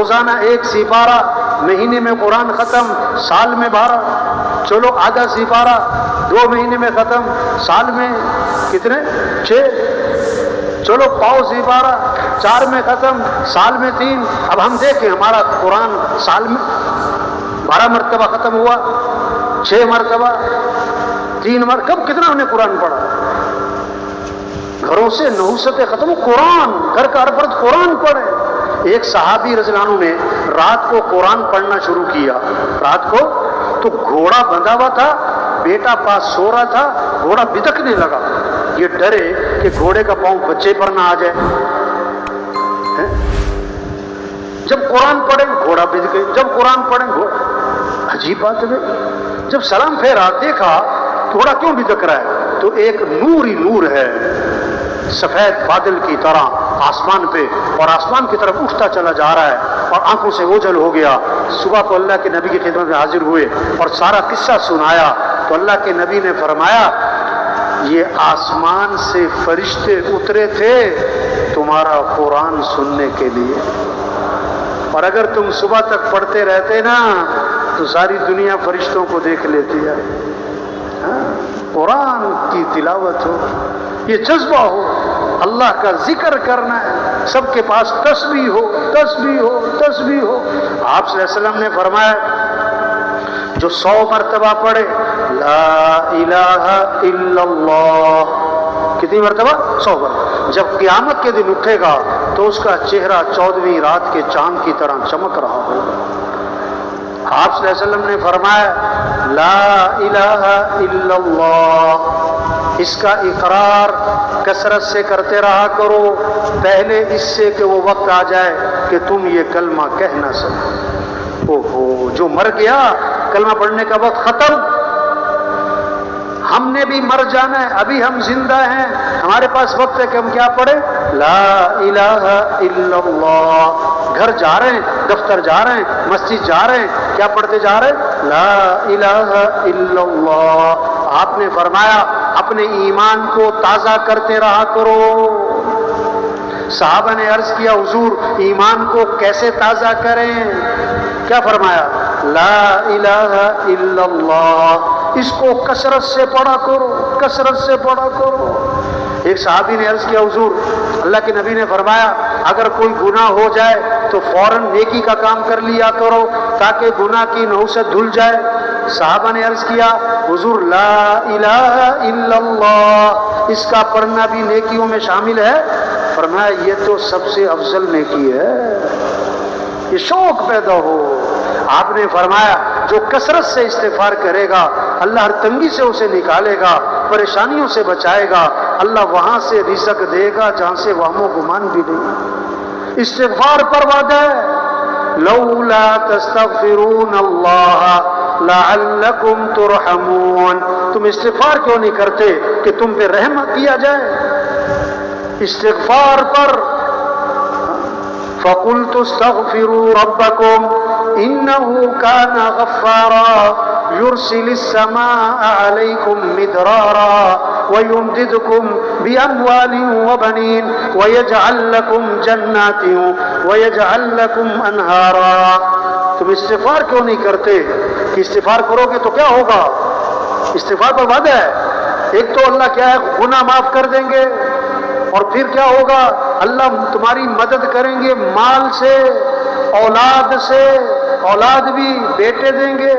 روزانہ 1 سپارہ، مہینے میں قرآن ختم، سال میں 12، چلو آدھا سپارہ 2 مہینے میں ختم، سال میں کتنے 6، چلو پاؤ سپارہ 4 میں ختم، سال میں 3۔ اب ہم دیکھیں ہمارا قرآن سال میں 12 مرتبہ ختم ہوا، 6 مرتبہ، 3 مرتبہ، کب کتنا ہم نے قرآن پڑھا؟ گھروں سے نحوستیں ختم، قرآن، گھر کا ہر فرد قرآن پڑھے۔ ایک صحابی رضی اللہ عنہ نے رات کو قرآن پڑھنا شروع کیا، رات کو تو گھوڑا بندھا ہوا تھا، بیٹا پاس سو رہا تھا، گھوڑا بدکنے لگا، یہ ڈرے کہ گھوڑے کا پاؤں بچے پر نہ آ جائے۔ جب قرآن پڑھے گھوڑا بدکے، جب قرآن پڑھے گھوڑا، عجیب بات ہے۔ جب سلام پھیرا دیکھا گھوڑا کیوں بدک رہا ہے، تو ایک نور ہی نور ہے سفید بادل کی طرح آسمان پہ، اور آسمان کی طرف اٹھتا چلا جا رہا ہے اور آنکھوں سے اوجھل ہو گیا۔ صبح کو اللہ کے نبی کی خدمت میں حاضر ہوئے اور سارا قصہ سنایا، تو اللہ کے نبی نے فرمایا یہ آسمان سے فرشتے اترے تھے تمہارا قرآن سننے کے لیے، اور اگر تم صبح تک پڑھتے رہتے نا تو ساری دنیا فرشتوں کو دیکھ لیتی ہے۔ قرآن کی تلاوت ہو، یہ جذبہ ہو، اللہ کا ذکر کرنا ہے، سب کے پاس تسبیح ہو، تسبیح ہو، تسبیح ہو۔ آپ صلی اللہ علیہ وسلم نے فرمایا جو 100 مرتبہ پڑھے لا الہ الا اللہ، کتنی مرتبہ؟ 100 مرتبہ، جب قیامت کے دن اٹھے گا تو اس کا چہرہ 14ویں رات کے چاند کی طرح چمک رہا ہوگا۔ آپ صلی اللہ علیہ وسلم نے فرمایا لا الہ الا اللہ، اس کا اقرار کثرت سے کرتے رہا کرو، پہلے اس سے کہ وہ وقت آ جائے کہ تم یہ کلمہ کہہ نہ سکو۔ اوہو، جو مر گیا کلمہ پڑھنے کا وقت ختم، ہم نے بھی مر جانا ہے، ابھی ہم زندہ ہیں، ہمارے پاس وقت ہے کہ ہم کیا پڑھیں؟ لا الہ الا اللہ۔ گھر جا رہے ہیں، دفتر جا رہے ہیں، مسجد جا رہے ہیں، کیا پڑھتے جا رہے ہیں؟ لا الہ الا اللہ۔ آپ نے فرمایا اپنے ایمان کو تازہ کرتے رہا کرو۔ صحابہ نے عرض کیا حضور ایمان کو کیسے تازہ کریں؟ کیا فرمایا؟ لا الہ الا اللہ، اس کو کثرت سے پڑھا کرو، کثرت سے پڑھا کرو۔ ایک صحابی نے عرض کیا حضور اللہ کے نبی نے فرمایا اگر کوئی گناہ ہو جائے تو فوراً نیکی کا کام کر لیا کرو تاکہ گناہ کی نحوست دھل جائے۔ صحابہ نے عرض کیا حضور لا الہ الا اللہ، اس کا پڑھنا بھی نیکیوں میں شامل ہے؟ فرمایا یہ تو سب سے افضل نیکی ہے، یہ شوق پیدا ہو۔ آپ نے فرمایا جو کثرت سے استغفار کرے گا اللہ ہر تنگی سے اسے نکالے گا، پریشانیوں سے بچائے گا، اللہ وہاں سے رزق دے گا جہاں سے وہم و گمان بھی نہیں۔ استغفار پر وعدہ ہے لولا تستغفرون اللہ لعلکم ترحمون، تم استغفار کیوں نہیں کرتے کہ تم پہ رحم کیا جائے؟ استغفار پر فَقُلْتُ اسْتَغْفِرُوا رَبَّكُمْ إِنَّهُ كَانَ غَفَّارًا يُرْسِلِ السَّمَاءَ عَلَيْكُمْ مِدْرَارًا وَيُمْدِدْكُمْ بِأَمْوَالٍ وَبَنِينَ وَيَجْعَلْ لَكُمْ جَنَّاتٍ وَيَجْعَلْ لَكُمْ أَنْهَارًا۔ تم استغفار کیوں نہیں کرتے کہ استغفار کرو گے تو کیا ہوگا؟ استغفار پر وعدہ ہے، ایک تو اللہ کیا ہے گناہ معاف کر دیں گے، اور پھر کیا ہوگا اللہ تمہاری مدد کریں گے مال سے، اولاد سے، اولاد بھی بیٹے دیں گے،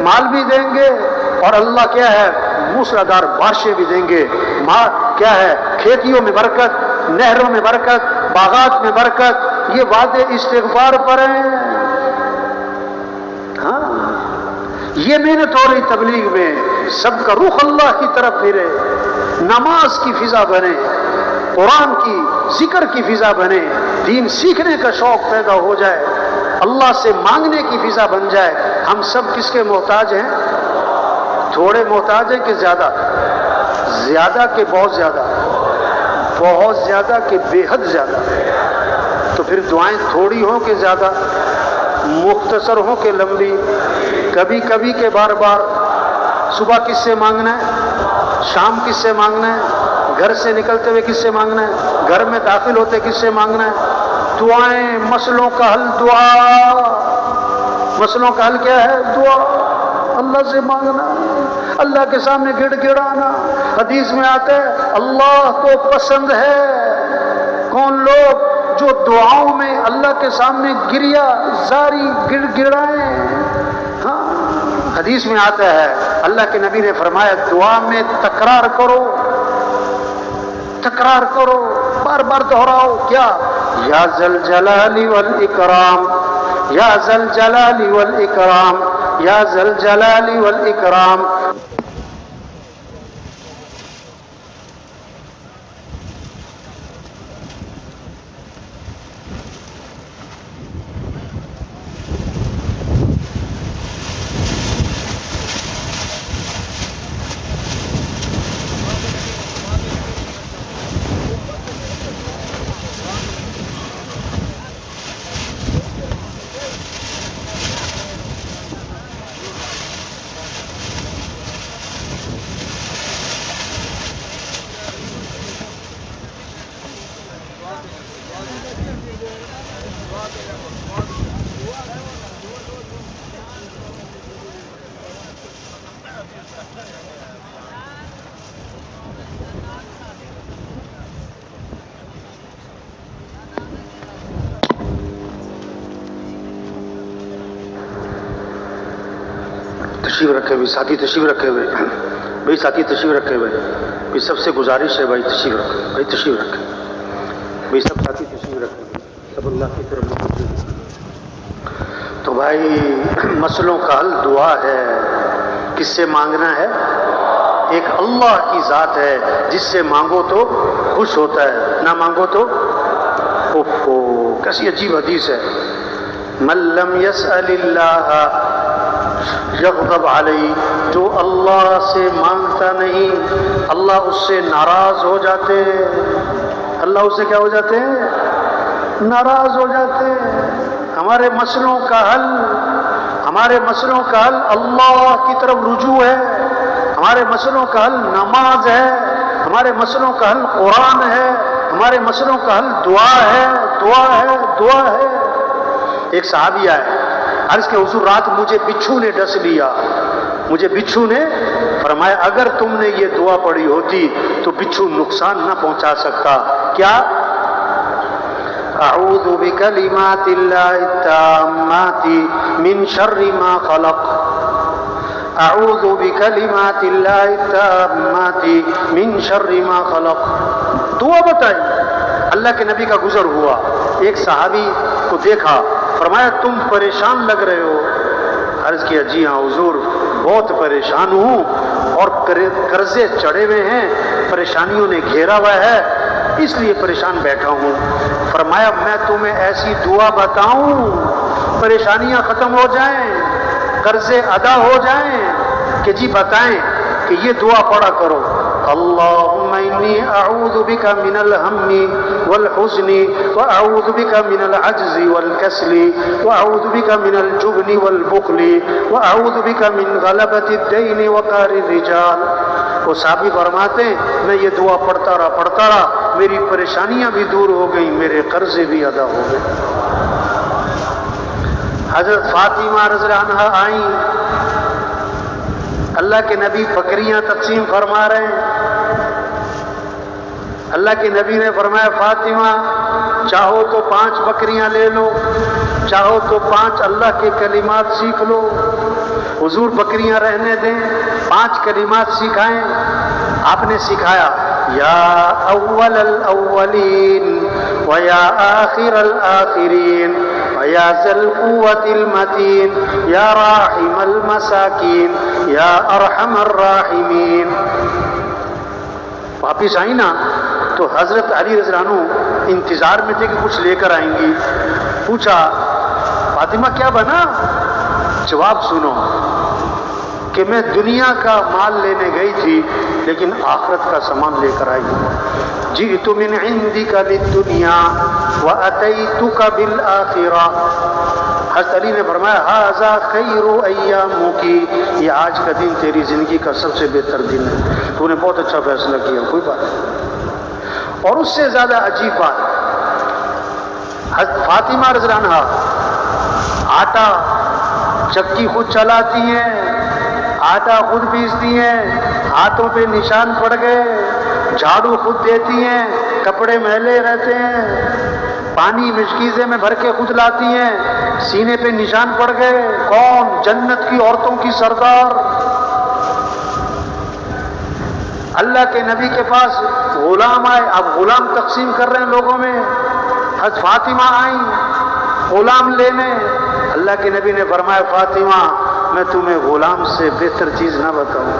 مال بھی دیں گے، اور اللہ کیا ہے موسلادھار بارشیں بھی دیں گے، کیا ہے کھیتیوں میں برکت، نہروں میں برکت، باغات میں برکت۔ یہ وعدے استغفار پر ہیں۔ ہاں یہ محنت ہو رہی تبلیغ میں، سب کا رخ اللہ کی طرف پھرے، نماز کی فضا بنے، قرآن کی ذکر کی فضا بنے، دین سیکھنے کا شوق پیدا ہو جائے، اللہ سے مانگنے کی فضا بن جائے۔ ہم سب کس کے محتاج ہیں؟ تھوڑے محتاج ہیں کہ زیادہ؟ زیادہ کہ بہت زیادہ؟ بہت زیادہ کہ بے حد زیادہ؟ تو پھر دعائیں تھوڑی ہوں کہ زیادہ، مختصر ہوں کہ لمبی، کبھی کبھی کہ بار بار؟ صبح کس سے مانگنا ہے؟ شام کس سے مانگنا ہے؟ گھر سے نکلتے ہوئے کس سے مانگنا ہے؟ گھر میں داخل ہوتے کس سے مانگنا ہے؟ دعائیں، مسئلوں کا حل دعا. مسئلوں کا حل کیا ہے؟ دعا. اللہ سے مانگنا، اللہ کے سامنے گڑ گڑانا. حدیث میں آتا ہے اللہ کو پسند ہے کون لوگ جو دعاؤں میں اللہ کے سامنے گریا زاری گڑ گڑائیں. ہاں حدیث میں آتا ہے اللہ کے نبی نے فرمایا دعا میں تکرار کرو، تکرار کرو، بار بار دہراؤ. کیا؟ یا ذل جلال والاکرام، یا ذل جلال والاکرام، یا ذل جلال والاکرام. تشریف رکھے ہوئے ساتھی، تشریف رکھے ہوئے بھائی، ساتھی تشریف رکھے ہوئے بھائی. سب سے گزارش ہے بھائی تشریف رکھے، بھائی تشریف رکھے بھائی، سب ساتھی تشریف رکھے ہوئے، سب اللہ کی طرف متوجہ. تو بھائی مسئلوں کا حل دعا ہے. کس سے مانگنا ہے؟ ایک اللہ کی ذات ہے جس سے مانگو تو خوش ہوتا ہے، نہ مانگو تو اوفو. کیسی عجیب حدیث ہے. من لم يسأل اللہ یغضب علیہ، جو اللہ سے مانگتا نہیں اللہ اس سے ناراض ہو جاتے. اللہ اس سے کیا ہو جاتے ہیں؟ ناراض ہو جاتے. ہمارے مسئلوں کا حل، ہمارے مسئلوں کا حل اللہ کی طرف رجوع ہے. ہمارے مسئلوں کا حل نماز ہے، ہمارے مسئلوں کا حل قرآن ہے، ہمارے مسئلوں کا حل دعا ہے، دعا ہے، دعا ہے. ایک صحابی آئے، عرض کہ حضور رات مجھے بچھو نے ڈس لیا. مجھے بچھو نے فرمایا اگر تم نے یہ دعا پڑھی ہوتی تو بچھو نقصان نہ پہنچا سکتا. کیا؟ اعوذ بکلمات اللہ التامات من شر ما خلق، اعوذ بکلمات اللہ التامات من شر ما خلق. دعا بتائی. اللہ کے نبی کا گزر ہوا، ایک صحابی کو دیکھا، فرمایا تم پریشان لگ رہے ہو. عرض کیا جی ہاں حضور بہت پریشان ہوں اور قرضے چڑھے ہوئے ہیں، پریشانیوں نے گھیرا ہوا ہے اس لیے پریشان بیٹھا ہوں. فرمایا میں تمہیں ایسی دعا بتاؤں پریشانیاں ختم ہو جائیں، قرضے ادا ہو جائیں؟ کہ جی بتائیں. کہ یہ دعا پڑھا کرو، اللہم انی اعوذ بک من الہم والحزن واعوذ بک من العجز والکسل واعوذ بک من الجبن والبخل واعوذ بک من غلبۃ الدین وقہر الرجال. وہ صحابی فرماتے ہیں میں یہ دعا پڑھتا رہا، میری پریشانیاں بھی دور ہو گئیں، میرے قرضے بھی ادا ہو گئے. حضرت فاطمہ رضی اللہ عنہا آئیں، اللہ کے نبی بکریاں تقسیم فرما رہے ہیں. اللہ کے نبی نے فرمایا فاطمہ چاہو تو 5 بکریاں لے لو، چاہو تو 5 اللہ کے کلمات سیکھ لو. حضور بکریاں رہنے دیں، 5 کلمات سکھائیں. آپ نے سکھایا یا اول الاولین ویا آخر الآخرین ویا ذی القوة المتین یا راحم المساکین یا ارحم الراحمین. واپس آئی نا تو حضرت علی رضی اللہ عنہ انتظار میں تھے کہ کچھ لے کر آئیں گی. پوچھا فاطمہ کیا بنا؟ جواب سنو کہ میں دنیا کا مال لینے گئی تھی لیکن آخرت کا سامان لے کر آئی ہوں. جئت من عندک للدنیا واتیتک بالآخرہ. حضرت علی نے فرمایا ھذا خیر ایامک، یہ آج کا دن تیری زندگی کا سب سے بہتر دن ہے، تو نے بہت اچھا فیصلہ کیا. کوئی بات نہیں. اور اس سے زیادہ عجیب بات فاطمہ رضی اللہ عنہا آٹا چکی خود چلاتی ہیں، آٹا خود پیستی ہیں، ہاتھوں پہ نشان پڑ گئے، جھاڑو خود دیتی ہیں، کپڑے میلے رہتے ہیں، پانی مشکیزے میں بھر کے خود لاتی ہیں، سینے پہ نشان پڑ گئے۔ کون؟ جنت کی عورتوں کی سردار۔ اللہ کے نبی کے پاس غلام آئے، اب غلام تقسیم کر رہے ہیں لوگوں میں۔ حضرت فاطمہ آئیں غلام لینے، اللہ کے نبی نے فرمایا فاطمہ میں تمہیں غلام سے بہتر چیز نہ بتاؤں۔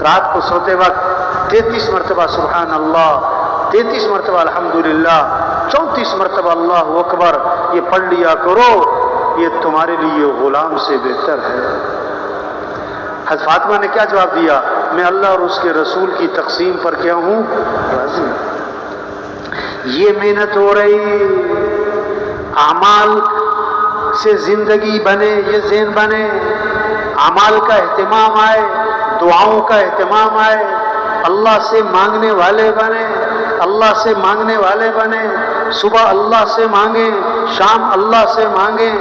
رات کو سوتے وقت 33 مرتبہ سبحان اللہ، 33 مرتبہ الحمدللہ، 34 مرتبہ اللہ اکبر یہ پڑھ لیا کرو، یہ تمہارے لیے غلام سے بہتر ہے۔ حضرت فاطمہ نے کیا جواب دیا؟ میں اللہ اور اس کے رسول کی تقسیم پر کیا ہوں؟ راضی۔ یہ محنت ہو رہی، اعمال سے زندگی بنے، یہ ذہن بنے، اعمال کا اہتمام آئے، دعاؤں کا اہتمام آئے، اللہ سے مانگنے والے بنے، اللہ سے مانگنے والے بنے، صبح اللہ سے مانگیں، شام اللہ سے مانگیں۔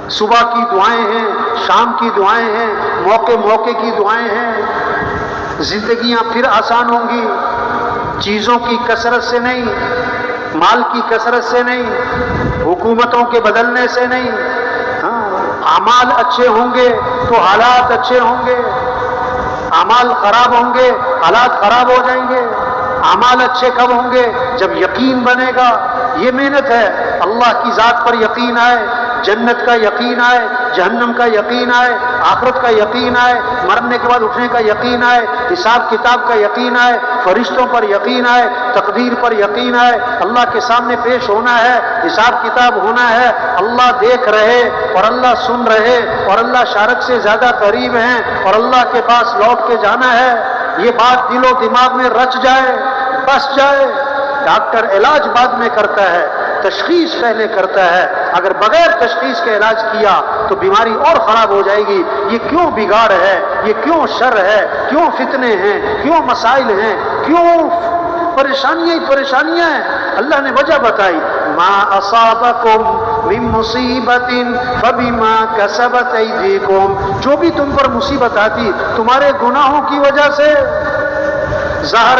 صبح کی دعائیں ہیں، شام کی دعائیں ہیں، موقع موقع کی دعائیں ہیں۔ زندگیاں پھر آسان ہوں گی، چیزوں کی کثرت سے نہیں، مال کی کثرت سے نہیں، حکومتوں کے بدلنے سے نہیں۔ اعمال اچھے ہوں گے تو حالات اچھے ہوں گے، اعمال خراب ہوں گے حالات خراب ہو جائیں گے۔ اعمال اچھے کب ہوں گے؟ جب یقین بنے گا۔ یہ محنت ہے، اللہ کی ذات پر یقین آئے، جنت کا یقین آئے، جہنم کا یقین آئے، آخرت کا یقین آئے، مرنے کے بعد اٹھنے کا یقین آئے، حساب کتاب کا یقین آئے، فرشتوں پر یقین آئے، تقدیر پر یقین آئے، اللہ کے سامنے پیش ہونا ہے، حساب کتاب ہونا ہے، اللہ دیکھ رہے اور اللہ سن رہے اور اللہ شارک سے زیادہ قریب ہیں اور اللہ کے پاس لوٹ کے جانا ہے۔ یہ بات دل و دماغ میں رچ جائے، بس جائے۔ ڈاکٹر علاج بعد میں کرتا ہے، تشخیص پہلے کرتا ہے۔ اگر بغیر تشخیص کے علاج کیا تو بیماری اور خراب ہو جائے گی۔ یہ کیوں بگاڑ ہے، یہ کیوں شر ہے، کیوں فتنے ہیں، کیوں مسائل ہیں، کیوں پریشانیاں ہی پریشانیاں ہیں؟ اللہ نے وجہ بتائی، ما اصابکم من مصیبت فبما کسبت ایدیکم، جو بھی تم پر مصیبت آتی تمہارے گناہوں کی وجہ سے ظاہر